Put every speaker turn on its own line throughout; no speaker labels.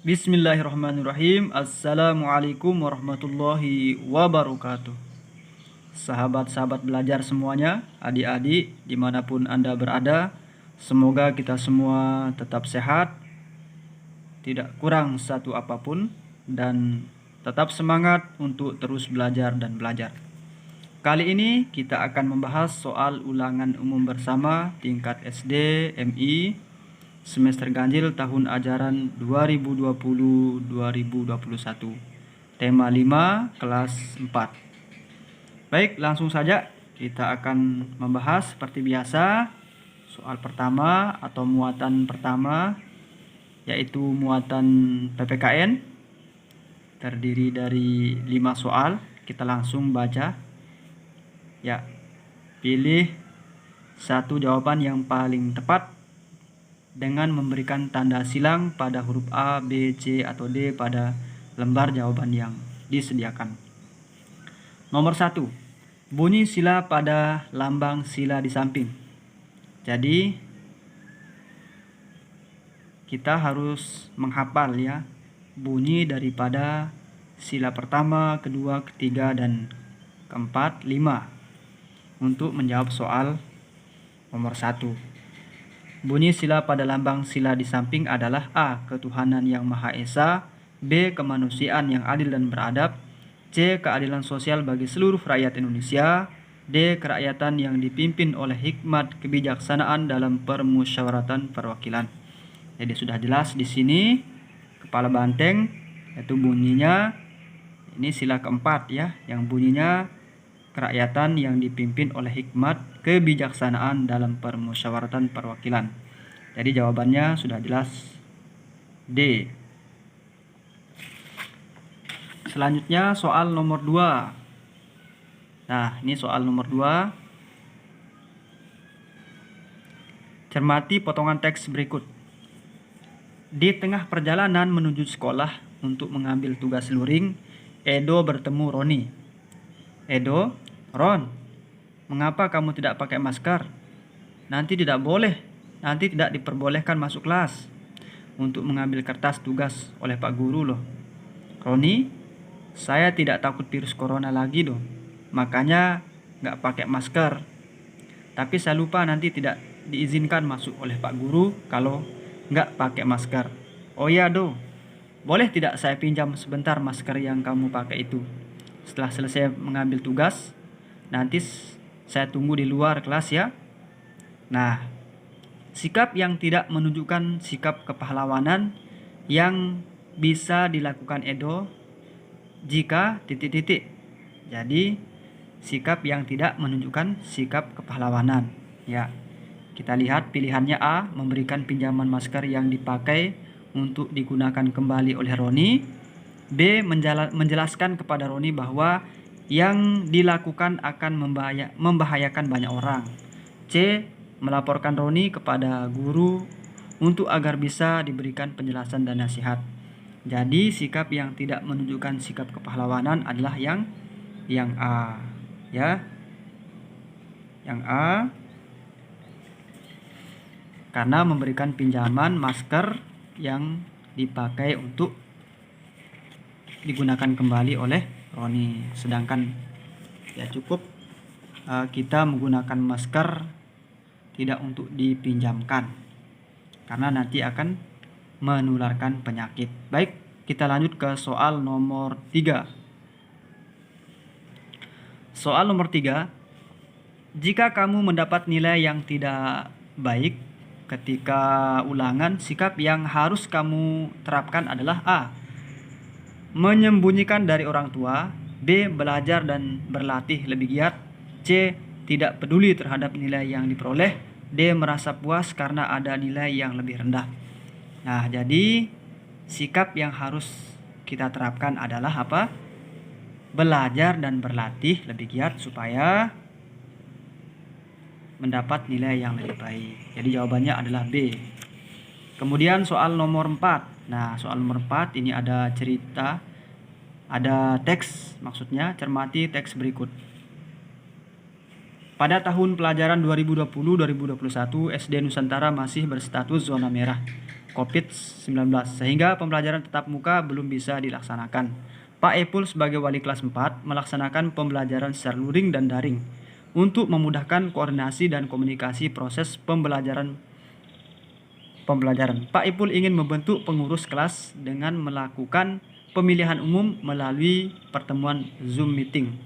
Bismillahirrahmanirrahim. Assalamualaikum warahmatullahi wabarakatuh. Sahabat-sahabat belajar semuanya, adik-adik dimanapun Anda berada, semoga kita semua tetap sehat, tidak kurang satu apapun, dan tetap semangat untuk terus belajar dan belajar. Kali ini kita akan membahas soal ulangan umum bersama tingkat SD, MI, semester ganjil tahun ajaran 2020-2021. Tema 5, kelas 4. Baik, langsung saja kita akan membahas seperti biasa. Soal pertama atau muatan pertama yaitu muatan PPKN. Terdiri dari 5 soal. Kita langsung baca. Ya, pilih satu jawaban yang paling tepat dengan memberikan tanda silang pada huruf A, B, C, atau D pada lembar jawaban yang disediakan. Nomor 1. Bunyi sila pada lambang sila di samping. Jadi kita harus menghafal ya bunyi daripada sila pertama, kedua, ketiga, dan keempat, 5 untuk menjawab soal nomor 1. Bunyi sila pada lambang sila di samping adalah A. Ketuhanan yang Maha Esa, B. Kemanusiaan yang adil dan beradab, C. Keadilan sosial bagi seluruh rakyat Indonesia, D. Kerakyatan yang dipimpin oleh hikmat kebijaksanaan dalam permusyawaratan perwakilan. Jadi sudah jelas di sini kepala banteng yaitu bunyinya ini sila keempat ya, yang bunyinya kerakyatan yang dipimpin oleh hikmat kebijaksanaan dalam permusyawaratan perwakilan. Jadi jawabannya sudah jelas D. Selanjutnya soal nomor 2. Nah, ini soal nomor 2. Cermati potongan teks berikut. Di tengah perjalanan menuju sekolah untuk mengambil tugas luring, Edo bertemu Roni. Edo, Ron, mengapa kamu tidak pakai masker? Nanti tidak diperbolehkan masuk kelas untuk mengambil kertas tugas oleh Pak Guru loh. Roni, saya tidak takut virus corona lagi loh, makanya nggak pakai masker. Tapi saya lupa nanti tidak diizinkan masuk oleh Pak Guru kalau nggak pakai masker. Oh ya Do, boleh tidak saya pinjam sebentar masker yang kamu pakai itu? Setelah selesai mengambil tugas, nanti saya tunggu di luar kelas ya. Nah, sikap yang tidak menunjukkan sikap kepahlawanan yang bisa dilakukan Edo jika ... Jadi, sikap yang tidak menunjukkan sikap kepahlawanan. Ya, kita lihat pilihannya A, memberikan pinjaman masker yang dipakai untuk digunakan kembali oleh Roni. B. Menjelaskan kepada Roni bahwa yang dilakukan akan membahayakan banyak orang. C. Melaporkan Roni kepada guru untuk agar bisa diberikan penjelasan dan nasihat. Jadi sikap yang tidak menunjukkan sikap kepahlawanan adalah yang A ya. Yang A karena memberikan pinjaman masker yang dipakai untuk digunakan kembali oleh Roni. Sedangkan ya cukup kita menggunakan masker tidak untuk dipinjamkan karena nanti akan menularkan penyakit. Baik, kita lanjut ke soal nomor 3. Soal nomor 3. Jika kamu mendapat nilai yang tidak baik ketika ulangan, sikap yang harus kamu terapkan adalah A. Menyembunyikan dari orang tua, B. Belajar dan berlatih lebih giat, C. Tidak peduli terhadap nilai yang diperoleh, D. Merasa puas karena ada nilai yang lebih rendah. Nah, jadi sikap yang harus kita terapkan adalah apa? Belajar dan berlatih lebih giat supaya mendapat nilai yang lebih baik. Jadi jawabannya adalah B. Kemudian soal nomor 4. Nah, soal nomor 4 ini ada cerita, ada teks, maksudnya cermati teks berikut. Pada tahun pelajaran 2020-2021, SD Nusantara masih berstatus zona merah. COVID-19 sehingga pembelajaran tatap muka belum bisa dilaksanakan. Pak Epul sebagai wali kelas 4 melaksanakan pembelajaran secara luring dan daring untuk memudahkan koordinasi dan komunikasi proses pembelajaran. Pak Ipul ingin membentuk pengurus kelas dengan melakukan pemilihan umum melalui pertemuan Zoom meeting.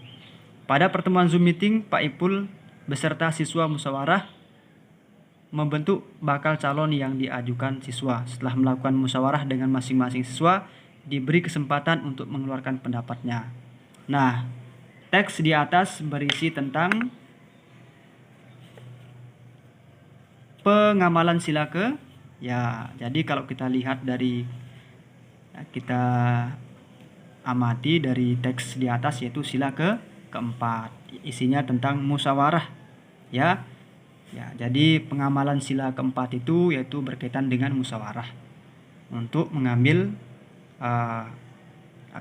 Pada pertemuan Zoom meeting, Pak Ipul beserta siswa musyawarah membentuk bakal calon yang diajukan siswa. Setelah melakukan musyawarah dengan masing-masing siswa, diberi kesempatan untuk mengeluarkan pendapatnya. Nah, teks di atas berisi tentang pengamalan sila ke. Ya, jadi kalau kita lihat dari kita amati dari teks di atas yaitu sila keempat, isinya tentang musyawarah, ya. Ya, jadi pengamalan sila keempat itu yaitu berkaitan dengan musyawarah untuk mengambil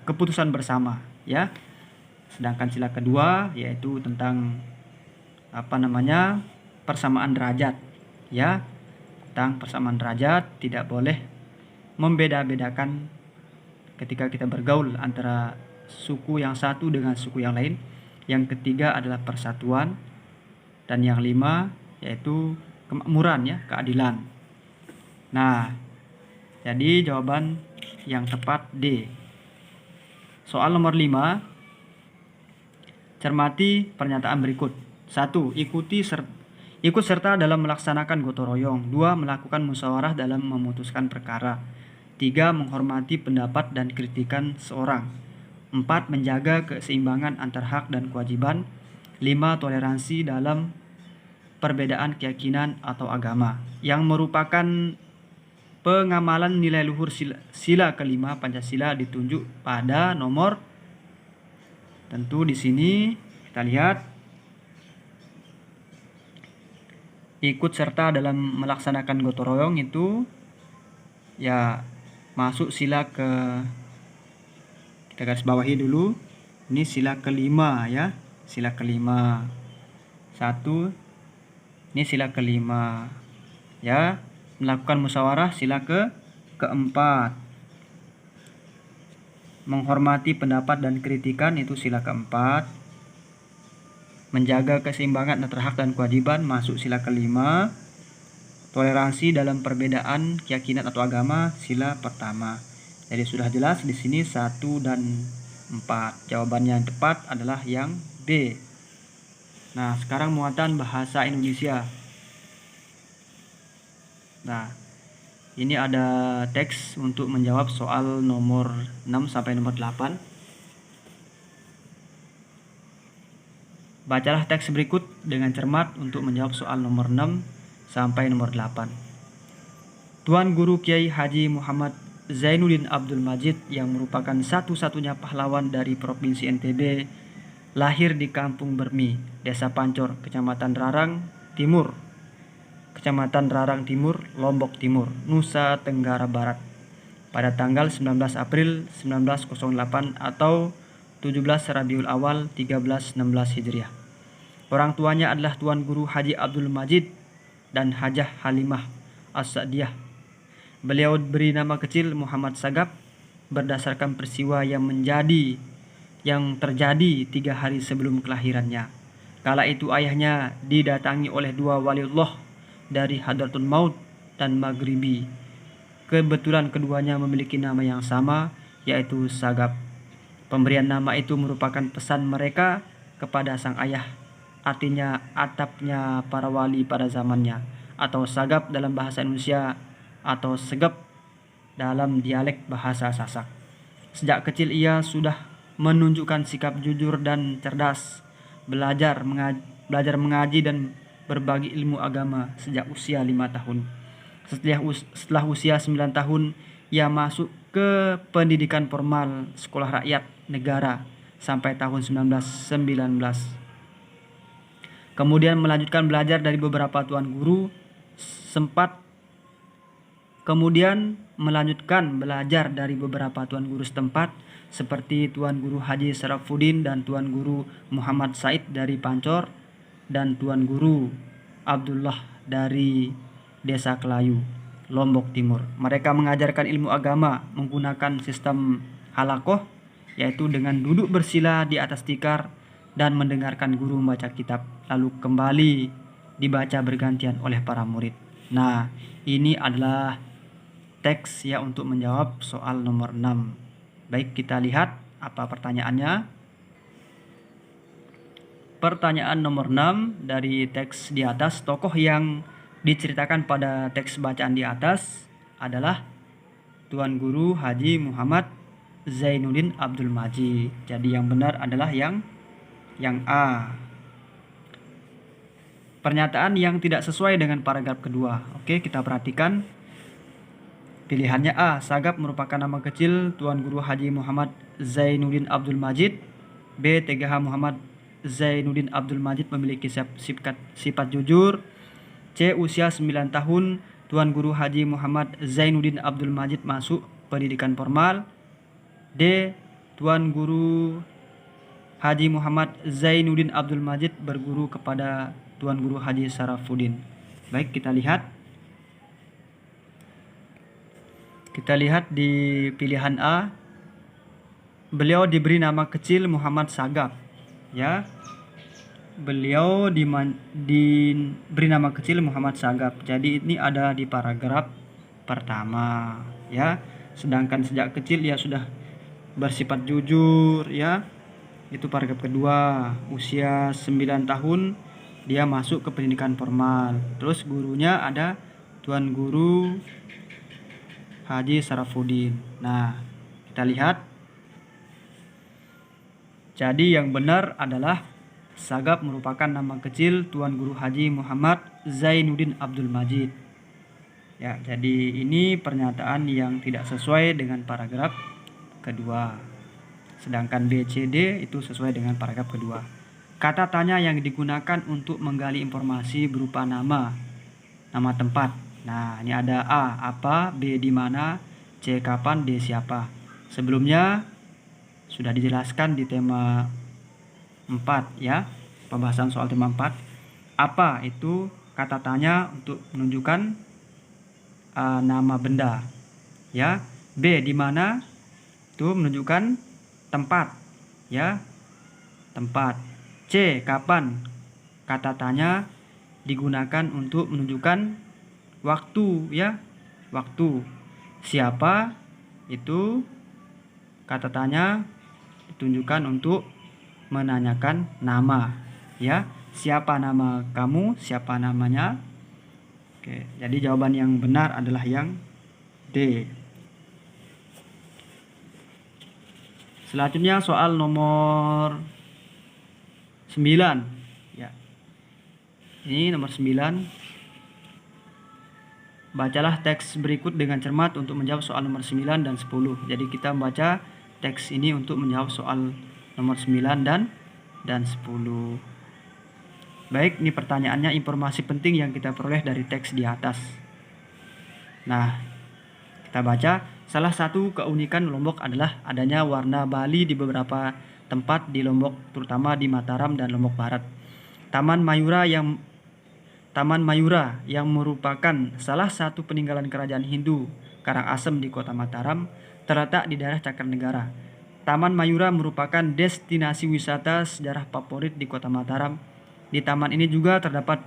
keputusan bersama, ya. Sedangkan sila kedua yaitu tentang persamaan derajat, ya. Tentang persamaan derajat, tidak boleh membeda-bedakan ketika kita bergaul antara suku yang satu dengan suku yang lain. Yang ketiga adalah persatuan, dan yang lima yaitu kemakmuran, ya, keadilan. Nah, jadi jawaban yang tepat D. Soal nomor 5, cermati pernyataan berikut. 1. Ikut serta dalam melaksanakan gotong royong. 2. Melakukan musyawarah dalam memutuskan perkara. 3. Menghormati pendapat dan kritikan seorang. 4. Menjaga keseimbangan antar hak dan kewajiban. 5. Toleransi dalam perbedaan keyakinan atau agama. Yang merupakan pengamalan nilai luhur sila kelima Pancasila ditunjuk pada nomor, tentu di sini kita lihat ikut serta dalam melaksanakan gotong royong itu ya masuk sila kita garis bawahi dulu, ini sila kelima, ya, sila kelima. 1, ini sila kelima, ya. Melakukan musyawarah sila keempat. Menghormati pendapat dan kritikan itu sila keempat. Menjaga keseimbangan antara hak dan kewajiban masuk sila kelima. Toleransi dalam perbedaan keyakinan atau agama sila pertama. Jadi sudah jelas di sini 1 dan 4. Jawabannya yang tepat adalah yang B. Nah, sekarang muatan bahasa Indonesia. Nah, ini ada teks untuk menjawab soal nomor 6 sampai nomor 8. Bacalah teks berikut dengan cermat untuk menjawab soal nomor 6 sampai nomor 8. Tuan Guru Kiai Haji Muhammad Zainuddin Abdul Majid yang merupakan satu-satunya pahlawan dari Provinsi NTB lahir di Kampung Bermi, Desa Pancor, Kecamatan Rarang Timur, Lombok Timur, Nusa Tenggara Barat pada tanggal 19 April 1908 atau 17 Rabiul Awal 1316 Hijriah. Orang tuanya adalah Tuan Guru Haji Abdul Majid dan Hajah Halimah As-Sa'diyah. Beliau beri nama kecil Muhammad Sagap berdasarkan peristiwa yang terjadi 3 hari sebelum kelahirannya. Kala itu ayahnya didatangi oleh 2 waliullah dari Hadratul Maut dan Maghribi. Kebetulan keduanya memiliki nama yang sama, yaitu Sagap. Pemberian nama itu merupakan pesan mereka kepada sang ayah, artinya atapnya para wali pada zamannya, atau Sagap dalam bahasa Indonesia, atau Segep dalam dialek bahasa Sasak. Sejak kecil ia sudah menunjukkan sikap jujur dan cerdas, belajar mengaji dan berbagi ilmu agama sejak usia 5 tahun. Setelah usia 9 tahun, ia masuk ke pendidikan formal sekolah rakyat negara sampai tahun 1919. Kemudian melanjutkan belajar dari beberapa tuan guru setempat seperti Tuan Guru Haji Sarafuddin dan Tuan Guru Muhammad Said dari Pancor dan Tuan Guru Abdullah dari Desa Kelayu. Lombok Timur. Mereka mengajarkan ilmu agama menggunakan sistem halakoh, yaitu dengan duduk bersila di atas tikar dan mendengarkan guru membaca kitab, lalu kembali dibaca bergantian oleh para murid. Nah, ini adalah teks ya untuk menjawab soal nomor 6. Baik, kita lihat apa pertanyaannya. Pertanyaan nomor 6 dari teks di atas, tokoh yang diceritakan pada teks bacaan di atas adalah Tuan Guru Haji Muhammad Zainuddin Abdul Majid. Jadi yang benar adalah yang A. Pernyataan yang tidak sesuai dengan paragraf kedua. Oke, kita perhatikan. Pilihannya A. Sagap merupakan nama kecil Tuan Guru Haji Muhammad Zainuddin Abdul Majid. B. TGH Muhammad Zainuddin Abdul Majid memiliki sifat jujur. C. Usia 9 tahun Tuan Guru Haji Muhammad Zainuddin Abdul Majid masuk pendidikan formal. D. Tuan Guru Haji Muhammad Zainuddin Abdul Majid berguru kepada Tuan Guru Haji Sarafuddin. Baik, kita lihat. Kita lihat di pilihan A. Beliau diberi nama kecil Muhammad Sagap. Ya. Beliau diberi nama kecil Muhammad Sagap. Jadi ini ada di paragraf pertama, ya. Sedangkan sejak kecil dia sudah bersifat jujur, ya. Itu paragraf kedua. Usia 9 tahun dia masuk ke pendidikan formal. Terus gurunya ada Tuan Guru Haji Sarafuddin. Nah, kita lihat. Jadi yang benar adalah Sagap merupakan nama kecil Tuan Guru Haji Muhammad Zainuddin Abdul Majid. Ya, jadi ini pernyataan yang tidak sesuai dengan paragraf kedua. Sedangkan B, C, D itu sesuai dengan paragraf kedua. Kata tanya yang digunakan untuk menggali informasi berupa nama tempat. Nah, ini ada A, apa, B, di mana, C, kapan, D, siapa. Sebelumnya sudah dijelaskan di tema 4, ya. Pembahasan soal tema 4. Apa itu kata tanya untuk menunjukkan nama benda, ya. B, di mana itu menunjukkan tempat, ya. Tempat. C, kapan, kata tanya digunakan untuk menunjukkan waktu, ya. Waktu. Siapa itu kata tanya ditunjukkan untuk menanyakan nama, ya. Siapa nama kamu, siapa namanya. Oke, jadi jawaban yang benar adalah yang D. Selanjutnya soal nomor 9, ya. Ini nomor 9. Bacalah teks berikut dengan cermat untuk menjawab soal nomor 9 dan 10. Jadi kita membaca teks ini untuk menjawab soal nomor 9 dan 10. Baik, ini pertanyaannya, informasi penting yang kita peroleh dari teks di atas. Nah, kita baca. Salah satu keunikan Lombok adalah adanya warna Bali di beberapa tempat di Lombok, terutama di Mataram dan Lombok Barat. Taman Mayura yang merupakan salah satu peninggalan kerajaan Hindu Karangasem di Kota Mataram terletak di daerah Cakranegara. Taman Mayura merupakan destinasi wisata sejarah favorit di Kota Mataram. Di taman ini juga terdapat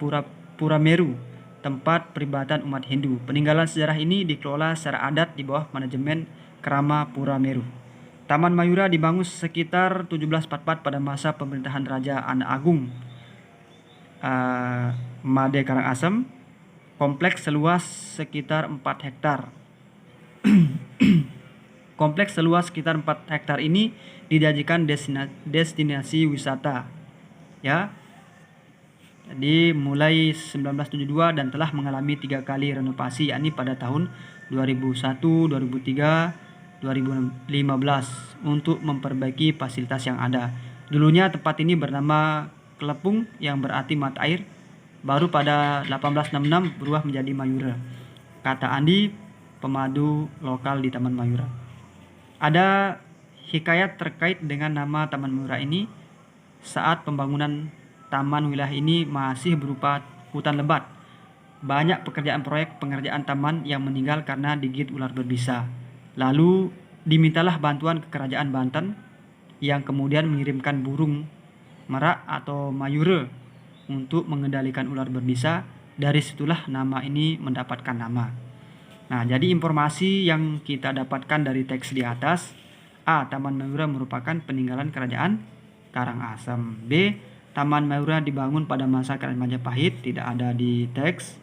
Pura Meru, tempat peribadatan umat Hindu. Peninggalan sejarah ini dikelola secara adat di bawah manajemen Krama Pura Meru. Taman Mayura dibangun sekitar 1744 pada masa pemerintahan Raja Anak Agung Made Karangasem. Kompleks seluas sekitar 4 hektar. Kompleks seluas sekitar 4 hektar ini dijadikan destinasi wisata, ya. Jadi mulai 1972 dan telah mengalami 3 kali renovasi, yakni pada tahun 2001, 2003, 2015 untuk memperbaiki fasilitas yang ada. Dulunya tempat ini bernama Kelepung yang berarti mata air. Baru pada 1866 berubah menjadi Mayura. Kata Andi, pemadu lokal di Taman Mayura. Ada hikayat terkait dengan nama Taman Mayura ini. Saat pembangunan taman wilayah ini masih berupa hutan lebat. banyak pekerjaan proyek pengerjaan taman yang meninggal karena digigit ular berbisa. Lalu dimintalah bantuan ke kerajaan Banten yang kemudian mengirimkan burung merak atau mayura untuk mengendalikan ular berbisa. Dari situlah nama ini mendapatkan nama. Nah, jadi informasi yang kita dapatkan dari teks di atas: A. Taman Mayura merupakan peninggalan kerajaan Karangasem. B. Taman Mayura dibangun pada masa Kerajaan Majapahit, tidak ada di teks.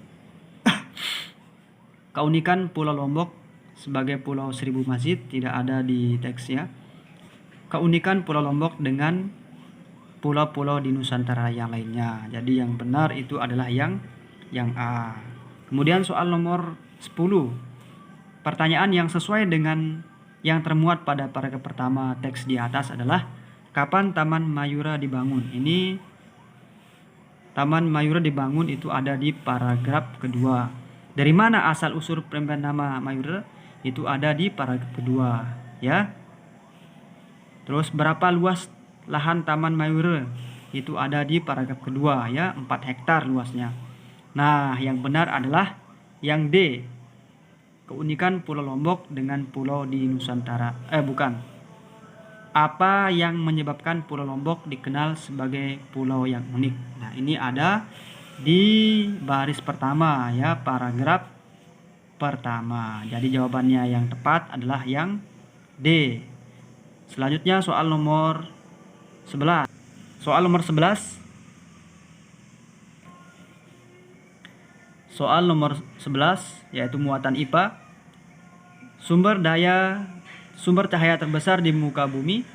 Keunikan Pulau Lombok sebagai Pulau Seribu Masjid, tidak ada di teks ya. Keunikan Pulau Lombok dengan pulau-pulau di Nusantara yang lainnya. Jadi yang benar itu adalah yang A. Kemudian soal nomor 10. Pertanyaan yang sesuai dengan yang termuat pada paragraf pertama teks di atas adalah: kapan Taman Mayura dibangun? Ini Taman Mayura dibangun itu ada di paragraf kedua. Dari mana asal usul pemberian nama Mayura? Itu ada di paragraf kedua ya. Terus berapa luas lahan Taman Mayura? Itu ada di paragraf kedua ya, 4 hektar luasnya. Nah, yang benar adalah yang D. Keunikan Pulau Lombok dengan pulau di Nusantara. Bukan. Apa yang menyebabkan Pulau Lombok dikenal sebagai pulau yang unik? Nah, ini ada di baris pertama ya, paragraf pertama. Jadi jawabannya yang tepat adalah yang D. Selanjutnya soal nomor 11. Soal nomor 11. Soal nomor 11 yaitu muatan IPA. Sumber cahaya terbesar di muka bumi.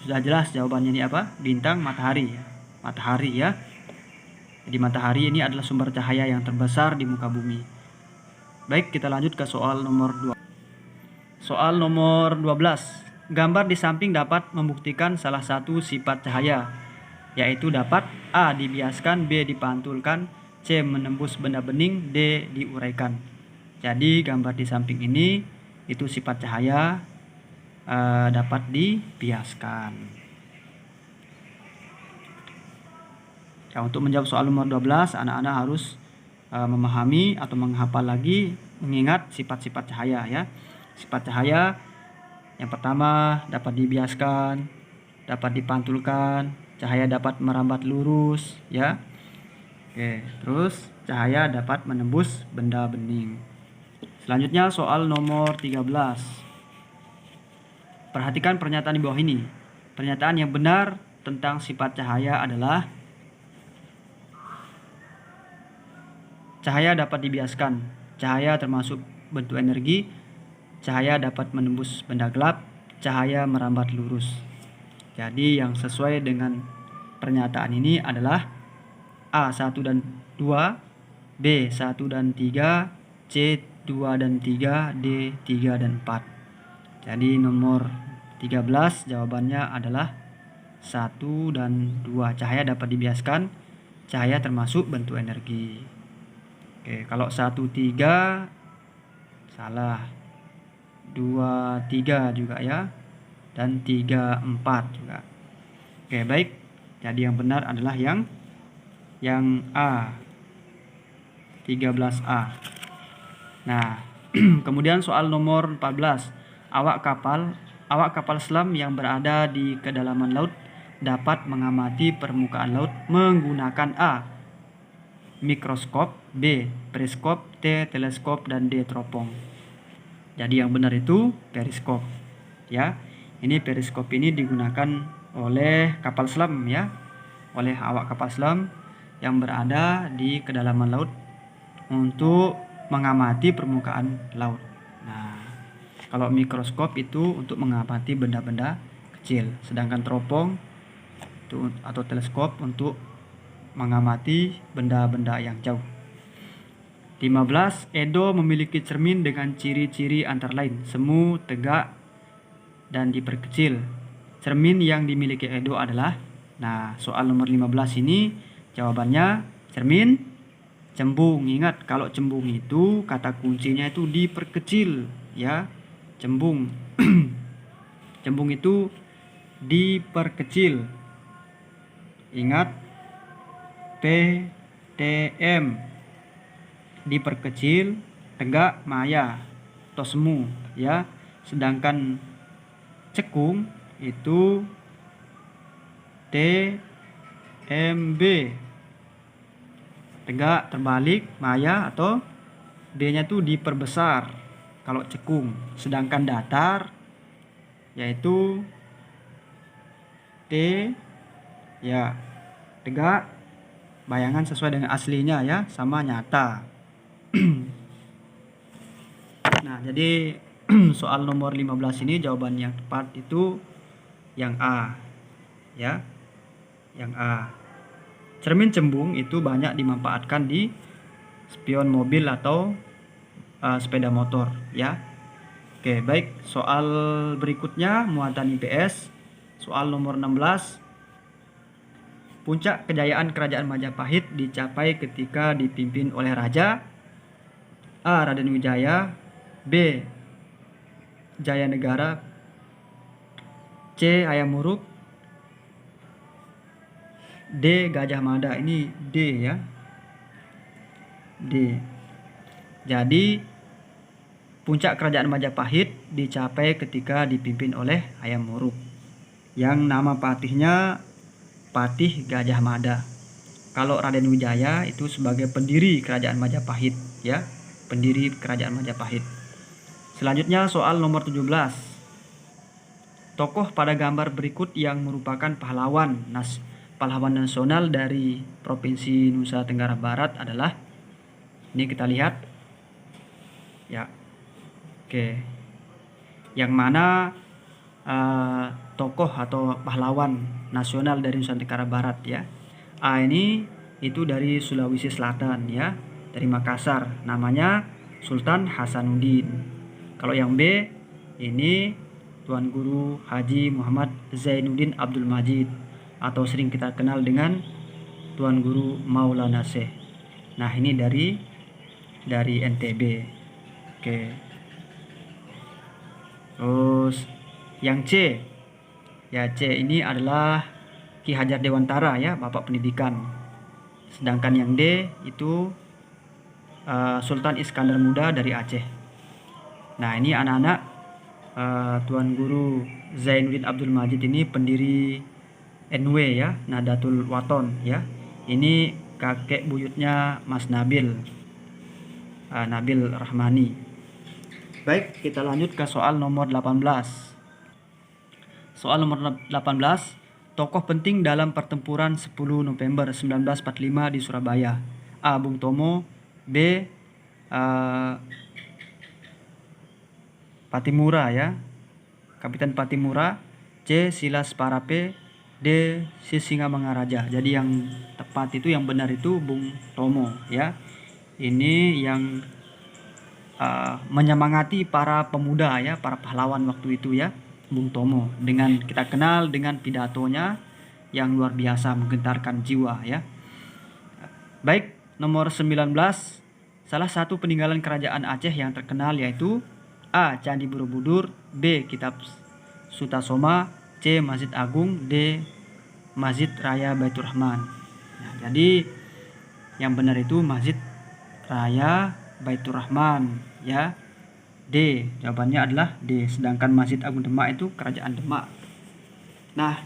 Sudah jelas jawabannya ini apa? Bintang matahari ya. Matahari ya. Jadi matahari ini adalah sumber cahaya yang terbesar di muka bumi. Baik, kita lanjut ke soal nomor 2. Soal nomor 12. Gambar di samping dapat membuktikan salah satu sifat cahaya, yaitu dapat A. dibiaskan, B. dipantulkan, C. menembus benda bening, D. diuraikan. Jadi gambar di samping ini itu sifat cahaya dapat dibiaskan. Ya, untuk menjawab soal nomor 12, anak-anak harus memahami atau menghafal lagi, mengingat sifat-sifat cahaya ya. Sifat cahaya yang pertama dapat dibiaskan, dapat dipantulkan, cahaya dapat merambat lurus ya. Oke, terus cahaya dapat menembus benda bening. Selanjutnya soal nomor 13. Perhatikan pernyataan di bawah ini. Pernyataan yang benar tentang sifat cahaya adalah: cahaya dapat dibiaskan. Cahaya termasuk bentuk energi. Cahaya dapat menembus benda gelap. Cahaya merambat lurus. Jadi yang sesuai dengan pernyataan ini adalah A. 1 dan 2, B. 1 dan 3, C. 2 dan 3, D. 3 dan 4. Jadi nomor 13 jawabannya adalah 1 dan 2. Cahaya dapat dibiaskan. Cahaya termasuk bentuk energi. Oke, kalau 1, 3 salah. 2, 3 juga ya. Dan 3, 4 juga. Oke, baik. Jadi yang benar adalah yang A. 13A. Nah, kemudian soal nomor 14. Awak kapal selam yang berada di kedalaman laut dapat mengamati permukaan laut menggunakan A. mikroskop, B. periskop, C. teleskop, dan D. teropong. Jadi yang benar itu periskop ya. Ini periskop ini digunakan oleh kapal selam ya, oleh awak kapal selam yang berada di kedalaman laut untuk mengamati permukaan laut. Nah, kalau mikroskop itu untuk mengamati benda-benda kecil, sedangkan teropong itu atau teleskop untuk mengamati benda-benda yang jauh. 15. Edo memiliki cermin dengan ciri-ciri antara lain semu, tegak, dan diperkecil. Cermin yang dimiliki Edo adalah, nah soal nomor 15 ini jawabannya cermin cembung. Ingat, kalau cembung itu kata kuncinya itu diperkecil ya. Cembung. Cembung itu diperkecil. Ingat, P TM diperkecil, tegak, maya atau semu ya. Sedangkan cekung itu TMB, tegak, terbalik, maya atau D-nya tuh diperbesar kalau cekung. Sedangkan datar yaitu T ya, tegak, bayangan sesuai dengan aslinya ya, sama nyata. Nah, jadi soal nomor 15 ini jawaban yang tepat itu yang A ya. Yang A. Cermin cembung itu banyak dimanfaatkan di spion mobil atau sepeda motor ya. Oke, baik. Soal berikutnya muatan IPS. Soal nomor 16. Puncak kejayaan Kerajaan Majapahit dicapai ketika dipimpin oleh Raja A. Raden Wijaya, B. Jayanegara, C. Hayam Wuruk, D. Gajah Mada. Ini D ya. D. Jadi puncak kerajaan Majapahit dicapai ketika dipimpin oleh Hayam Wuruk, yang nama patihnya Patih Gajah Mada. Kalau Raden Wijaya itu sebagai pendiri kerajaan Majapahit ya, pendiri kerajaan Majapahit. Selanjutnya soal nomor 17. Tokoh pada gambar berikut yang merupakan pahlawan nasional dari Provinsi Nusa Tenggara Barat adalah, ini kita lihat ya. Oke, yang mana tokoh atau pahlawan nasional dari Nusa Tenggara Barat ya. A ini itu dari Sulawesi Selatan ya, dari Makassar, namanya Sultan Hasanuddin. Kalau yang B ini Tuan Guru Haji Muhammad Zainuddin Abdul Majid, atau sering kita kenal dengan Tuan Guru Maulana Syekh. Nah, ini dari NTB. Oke. Terus yang C. Ya, C ini adalah Ki Hajar Dewantara ya, Bapak Pendidikan. Sedangkan yang D itu Sultan Iskandar Muda dari Aceh. Nah, ini anak-anak Tuan Guru Zainuddin Abdul Majid ini pendiri NW ya, Nahdlatul Wathon ya. Ini kakek buyutnya Mas Nabil, Nabil Rahmani. Baik, kita lanjut ke soal nomor 18. Soal nomor 18, tokoh penting dalam pertempuran 10 November 1945 di Surabaya. A. Bung Tomo, B. Patimura ya, Kapitan Patimura, C. Silas Parape, D. Sisingamangaraja. Jadi yang tepat itu, yang benar itu Bung Tomo ya. Ini yang menyemangati para pemuda ya, para pahlawan waktu itu ya, Bung Tomo. Dengan kita kenal dengan pidatonya yang luar biasa menggentarkan jiwa ya. Baik, nomor 19. Salah satu peninggalan kerajaan Aceh yang terkenal yaitu A. Candi Borobudur, B. Kitab Sutasoma, C. Masjid Agung, D. Masjid Raya Baitur Rahman. Nah, jadi yang benar itu Masjid Raya Baitur Rahman ya. D, jawabannya adalah D. Sedangkan Masjid Agung Demak itu Kerajaan Demak. Nah,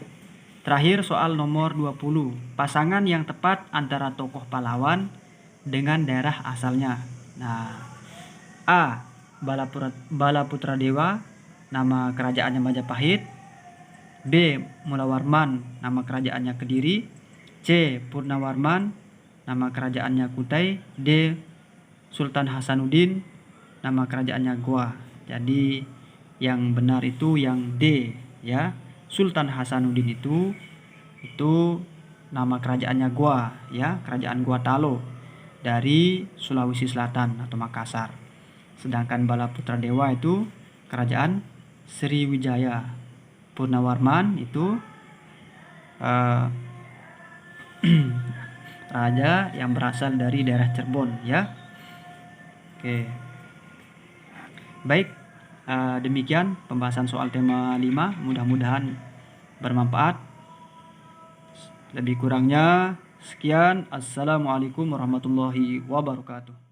terakhir soal nomor 20. Pasangan yang tepat antara tokoh pahlawan dengan daerah asalnya. Nah, A. Balaputra Dewa, nama kerajaannya Majapahit. B. Mulawarman, nama kerajaannya Kediri. C. Purnawarman, nama kerajaannya Kutai. D. Sultan Hasanuddin, nama kerajaannya Goa. Jadi yang benar itu yang D ya. Sultan Hasanuddin itu nama kerajaannya Goa ya, kerajaan Goa Talo dari Sulawesi Selatan atau Makassar. Sedangkan Balaputra Dewa itu kerajaan Sriwijaya. Purnawarman itu raja yang berasal dari daerah Cirebon ya. Oke. Baik, demikian pembahasan soal tema 5. Mudah-mudahan bermanfaat. Lebih kurangnya Sekian, assalamualaikum warahmatullahi wabarakatuh.